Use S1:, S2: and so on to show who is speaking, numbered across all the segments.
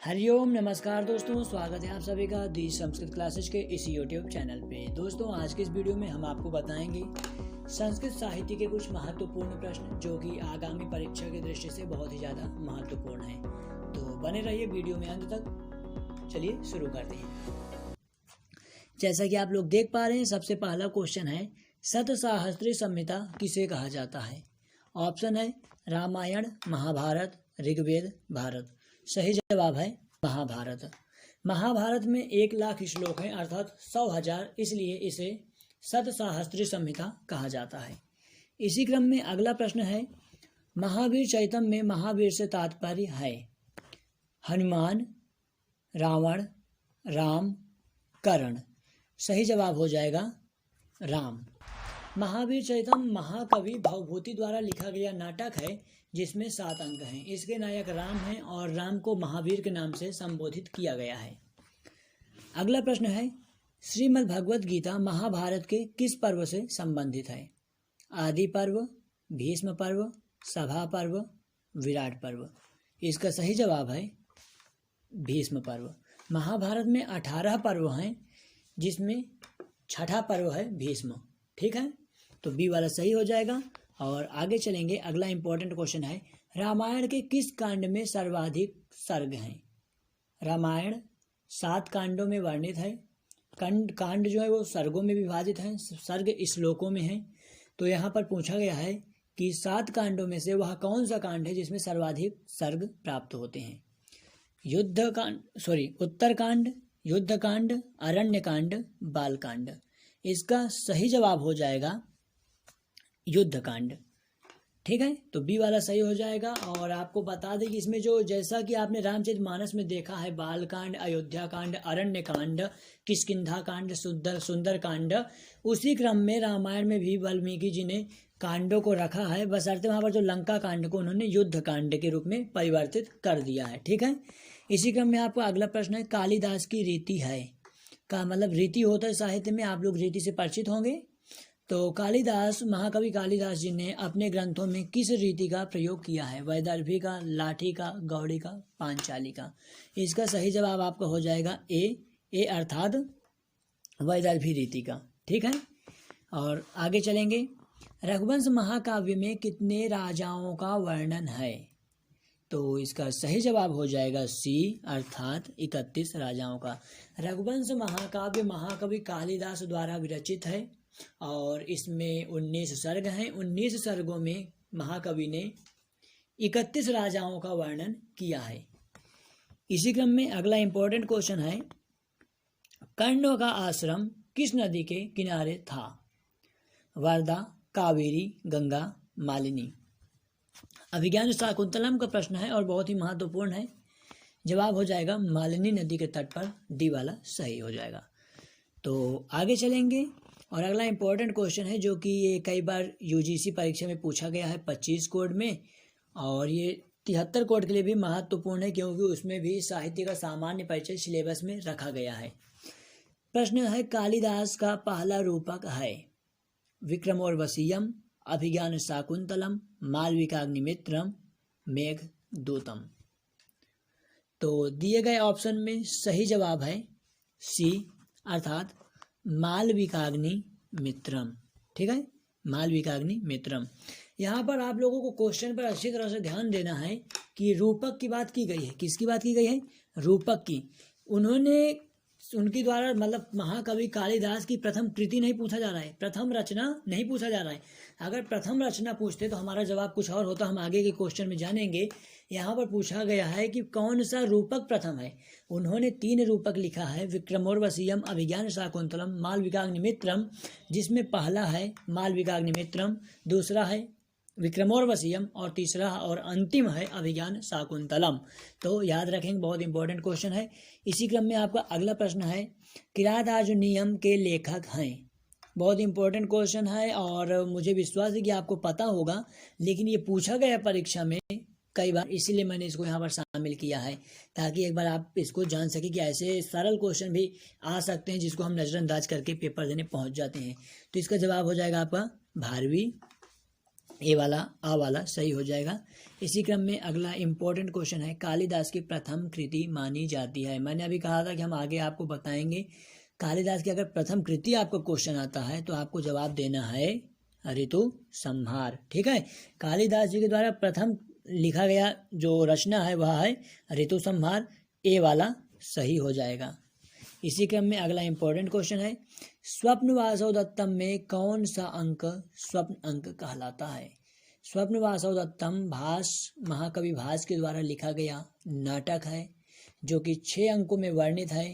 S1: हरिओम नमस्कार दोस्तों, स्वागत है आप सभी का दी संस्कृत क्लासेस के इस यूट्यूब चैनल पे। दोस्तों आज के इस वीडियो में हम आपको बताएंगे संस्कृत साहित्य के कुछ महत्वपूर्ण प्रश्न जो कि आगामी परीक्षा की दृष्टि से बहुत ही ज़्यादा महत्वपूर्ण हैं। तो बने रहिए वीडियो में अंत तक। चलिए शुरू करते हैं। जैसा कि आप लोग देख पा रहे हैं, सबसे पहला क्वेश्चन है शतसाहस्त्री संहिता किसे कहा जाता है। ऑप्शन है रामायण, महाभारत, ऋग्वेद, भारत। सही जवाब है महाभारत। महाभारत में 1,00,000 श्लोक हैं अर्थात 100,000, इसलिए इसे शतसाहस्त्री संहिता कहा जाता है। इसी क्रम में अगला प्रश्न है महावीर चैतम में महावीर से तात्पर्य है हनुमान, रावण, राम, कर्ण। सही जवाब हो जाएगा राम। महावीर चैतम महाकवि भवभूति द्वारा लिखा गया नाटक है जिसमें 7 अंक हैं। इसके नायक राम हैं और राम को महावीर के नाम से संबोधित किया गया है। अगला प्रश्न है श्रीमद् भगवत गीता महाभारत के किस पर्व से संबंधित है। आदि पर्व, भीष्म पर्व, सभा पर्व, विराट पर्व। इसका सही जवाब है भीष्म पर्व। महाभारत में 18 पर्व हैं जिसमें छठा पर्व है भीष्म। ठीक है, तो बी वाला सही हो जाएगा। और आगे चलेंगे, अगला इंपॉर्टेंट क्वेश्चन है रामायण के किस कांड में सर्वाधिक सर्ग हैं। रामायण 7 कांडों में वर्णित है। कांड जो है वो सर्गों में विभाजित हैं, सर्ग श्लोकों में हैं। तो यहाँ पर पूछा गया है कि 7 कांडों में से वह कौन सा कांड है जिसमें सर्वाधिक सर्ग प्राप्त होते हैं। उत्तरकांड, युद्धकांड, अरण्यकांड, बालकांड। इसका सही जवाब हो जाएगा युद्धकांड। ठीक है, तो बी वाला सही हो जाएगा। और आपको बता दें कि इसमें जो जैसा कि आपने रामचरितमानस में देखा है बालकांड, अयोध्याकांड, अरण्यकांड, किष्किंधा कांड, सुंदरकांड, उसी क्रम में रामायण में भी वाल्मीकि जी ने कांडों को रखा है, बशर्ते वहाँ पर जो लंका कांड को उन्होंने युद्ध कांड के रूप में परिवर्तित कर दिया है। ठीक है, इसी क्रम में आपको अगला प्रश्न है कालिदास की रीति है का मतलब रीति होता है साहित्य में, आप लोग रीति से परिचित होंगे। तो कालिदास, महाकवि कालिदास जी ने अपने ग्रंथों में किस रीति का प्रयोग किया है। वैदर्भी का, लाठी का, गौड़ी का, पांचाली का। इसका सही जवाब आपका हो जाएगा ए अर्थात वैदर्भी रीति का। ठीक है, और आगे चलेंगे। रघुवंश महाकाव्य में कितने राजाओं का वर्णन है। तो इसका सही जवाब हो जाएगा सी अर्थात 31 राजाओं का। रघुवंश महाकाव्य महाकवि कालिदास द्वारा विरचित है और इसमें 19 सर्ग हैं। 19 सर्गों में महाकवि ने 31 राजाओं का वर्णन किया है। इसी क्रम में अगला इंपॉर्टेंट क्वेश्चन है कर्ण का आश्रम किस नदी के किनारे था। वर्धा, कावेरी, गंगा, मालिनी। अभिज्ञान शाकुंतलम का प्रश्न है और बहुत ही महत्वपूर्ण है। जवाब हो जाएगा मालिनी नदी के तट पर, डी वाला सही हो जाएगा। तो आगे चलेंगे और अगला इंपॉर्टेंट क्वेश्चन है जो कि ये कई बार यूजीसी परीक्षा में पूछा गया है 25 कोड में, और ये 73 कोड के लिए भी महत्वपूर्ण है क्योंकि उसमें भी साहित्य का सामान्य परिचय सिलेबस में रखा गया है। प्रश्न है कालिदास का पहला रूपक है विक्रमोर्वशीयम, अभिज्ञान शाकुंतलम, मालविकाग्निमित्रम, मेघदूतम। तो दिए गए ऑप्शन में सही जवाब है सी अर्थात मालविकाग्निमित्रम। ठीक है, मालविकाग्निमित्रम। यहाँ पर आप लोगों को क्वेश्चन पर अच्छी तरह से ध्यान देना है कि रूपक की बात की गई है। किसकी बात की गई है? रूपक की। उनकी द्वारा मतलब महाकवि कालिदास की प्रथम कृति नहीं पूछा जा रहा है, प्रथम रचना नहीं पूछा जा रहा है। अगर प्रथम रचना पूछते तो हमारा जवाब कुछ और होता, हम आगे के क्वेश्चन में जानेंगे। यहाँ पर पूछा गया है कि कौन सा रूपक प्रथम है। उन्होंने 3 रूपक लिखा है विक्रमोर्वशीयम, अभिज्ञान शाकुंतलम, मालविकाग्निमित्रम, जिसमें पहला है मालविकाग्निमित्रम, दूसरा है विक्रमोर्वशीयम और तीसरा और अंतिम है अभिज्ञान शाकुंतलम। तो याद रखेंगे, बहुत इंपॉर्टेंट क्वेश्चन है। इसी क्रम में आपका अगला प्रश्न है किरातार्जुनीयम के लेखक हैं। बहुत इंपॉर्टेंट क्वेश्चन है और मुझे विश्वास है कि आपको पता होगा, लेकिन ये पूछा गया परीक्षा में कई बार, इसीलिए मैंने इसको यहाँ पर शामिल किया है ताकि एक बार आप इसको जान सकें कि ऐसे सरल क्वेश्चन भी आ सकते हैं जिसको हम नज़रअंदाज करके पेपर देने पहुँच जाते हैं। तो इसका जवाब हो जाएगा आपका भारवी। ए वाला आ वाला सही हो जाएगा। इसी क्रम में अगला इम्पोर्टेंट क्वेश्चन है, कालिदास की प्रथम कृति मानी जाती है। मैंने अभी कहा था कि हम आगे आपको बताएंगे। कालिदास की अगर प्रथम कृति आपको क्वेश्चन आता है तो आपको जवाब देना है ऋतु संहार। ठीक है, कालिदास जी के द्वारा प्रथम लिखा गया जो रचना है वह है ऋतु संहार, ए वाला सही हो जाएगा। इसी क्रम में अगला इंपॉर्टेंट क्वेश्चन है, स्वप्न वासव दत्तम में कौन सा अंक स्वप्न अंक कहलाता है। स्वप्न वासव दत्तम भास महाकवि भास के द्वारा लिखा गया नाटक है जो कि 6 अंकों में वर्णित है।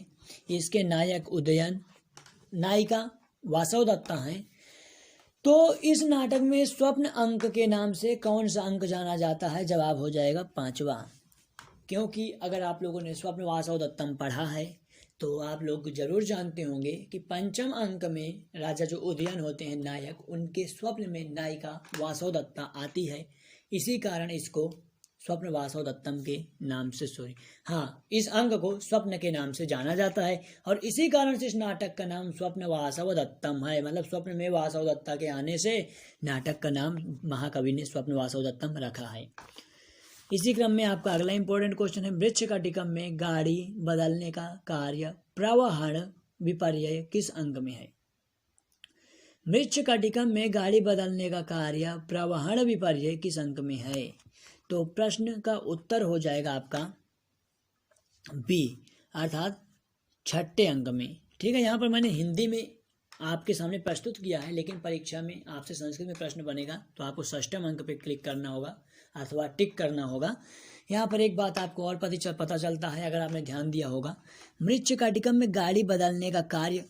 S1: इसके नायक उदयन, नायिका वासव दत्ता हैं। तो इस नाटक में स्वप्न अंक के नाम से कौन सा अंक जाना जाता है, जवाब हो जाएगा 5वां। क्योंकि अगर आप लोगों ने स्वप्न वासव दत्तम पढ़ा है तो आप लोग जरूर जानते होंगे कि पंचम अंक में राजा जो उदयन होते हैं नायक, उनके स्वप्न में नायिका वासव दत्ता आती है। इसी कारण इसको स्वप्न वासव दत्तम के नाम से इस अंक को स्वप्न के नाम से जाना जाता है और इसी कारण से इस नाटक का नाम स्वप्न वासव दत्तम है। मतलब स्वप्न में वासव दत्ता के आने से नाटक का नाम महाकवि ने स्वप्न वासव दत्तम रखा है। इसी क्रम में आपका अगला इंपॉर्टेंट क्वेश्चन है, मृच्छकटिकम में गाड़ी बदलने का कार्य प्रवहण विपर्यय किस अंक में है। मृच्छकटिकम में गाड़ी बदलने का कार्य प्रवहण विपर्यय किस अंक में है। तो प्रश्न का उत्तर हो जाएगा आपका बी, अर्थात 6ठे अंक में। ठीक है, यहाँ पर मैंने हिंदी में आपके सामने प्रस्तुत किया है, लेकिन परीक्षा में आपसे संस्कृत में प्रश्न बनेगा तो आपको 6ठे अंक पे क्लिक करना होगा अथवा टिक करना होगा। यहाँ पर एक बात आपको और पता चलता है, अगर आपने ध्यान दिया होगा, मृच्छकटिकम में गाड़ी बदलने का कार्य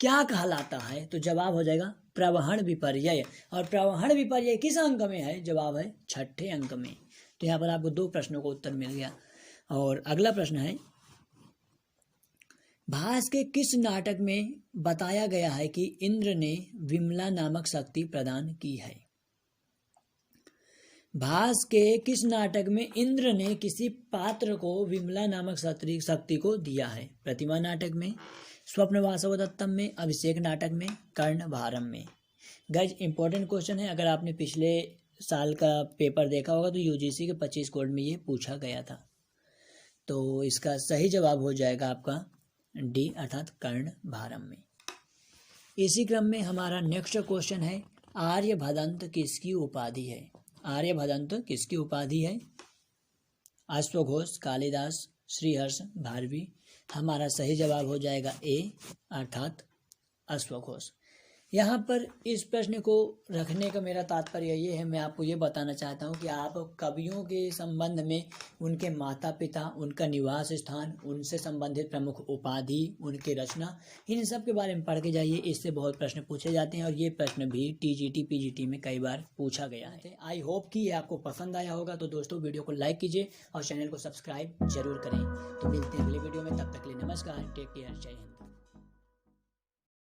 S1: क्या कहलाता है, तो जवाब हो जाएगा प्रवहण विपर्यय। और प्रवहण विपर्यय किस अंक में है, जवाब है 6ठे अंक में। तो यहाँ पर आपको 2 प्रश्नों का उत्तर मिल गया। और अगला प्रश्न है, भास के किस नाटक में बताया गया है कि इंद्र ने विमला नामक शक्ति प्रदान की है। भास के किस नाटक में इंद्र ने किसी पात्र को विमला नामक शक्ति को दिया है। प्रतिमा नाटक में, स्वप्न वासव दत्तम में, अभिषेक नाटक में, कर्ण भारम में। गाइस इंपॉर्टेंट क्वेश्चन है, अगर आपने पिछले साल का पेपर देखा होगा तो यूजीसी के 25 कोड में ये पूछा गया था। तो इसका सही जवाब हो जाएगा आपका डी, अर्थात कर्ण भारम में। इसी क्रम में हमारा नेक्स्ट क्वेश्चन है, आर्यभदंत किसकी उपाधि है। आर्यभदंत किसकी उपाधि है। अश्वघोष, कालिदास, श्रीहर्ष, भारवी। हमारा सही जवाब हो जाएगा ए, अर्थात अश्वघोष। यहाँ पर इस प्रश्न को रखने का मेरा तात्पर्य ये है, मैं आपको ये बताना चाहता हूँ कि आप कवियों के संबंध में उनके माता पिता, उनका निवास स्थान, उनसे संबंधित प्रमुख उपाधि, उनकी रचना, इन सब के बारे में पढ़ के जाइए। इससे बहुत प्रश्न पूछे जाते हैं और ये प्रश्न भी टीजीटी पीजीटी में कई बार पूछा गया है। आई होप कि ये आपको पसंद आया होगा। तो दोस्तों वीडियो को लाइक कीजिए और चैनल को सब्सक्राइब जरूर करें। तो मिलते हैं अगले वीडियो में, तब तक के लिए नमस्कार, टेक केयर, जय हिंद।